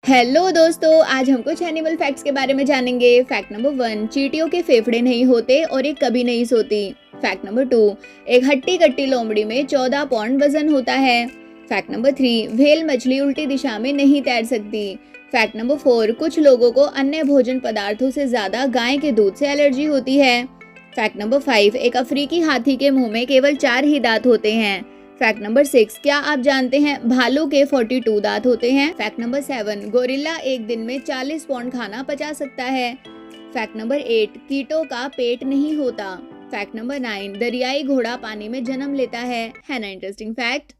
Hello दोस्तों, आज हम कुछ एनिमल फैक्ट्स के बारे में जानेंगे। फैक्ट नंबर 1, चींटियों के फेफड़े नहीं होते और ये कभी नहीं सोती। फैक्ट नंबर 2, एक हट्टी कट्टी लोमड़ी में 14 पौंड वजन होता है। फैक्ट नंबर 3, व्हेल मछली उल्टी दिशा में नहीं तैर सकती। फैक्ट नंबर 4, कुछ लोगों को अन्य भोजन पदार्थों से ज्यादा गाय के दूध से एलर्जी होती है। फैक्ट नंबर 5, एक अफ्रीकी हाथी के मुंह में केवल 4 ही दांत होते हैं। फैक्ट नंबर 6, क्या आप जानते हैं भालू के 42 दांत होते हैं। फैक्ट नंबर 7, गोरिल्ला एक दिन में 40 पौंड खाना पचा सकता है। फैक्ट नंबर 8, कीटों का पेट नहीं होता। फैक्ट नंबर 9, दरियाई घोड़ा पानी में जन्म लेता है ना इंटरेस्टिंग फैक्ट।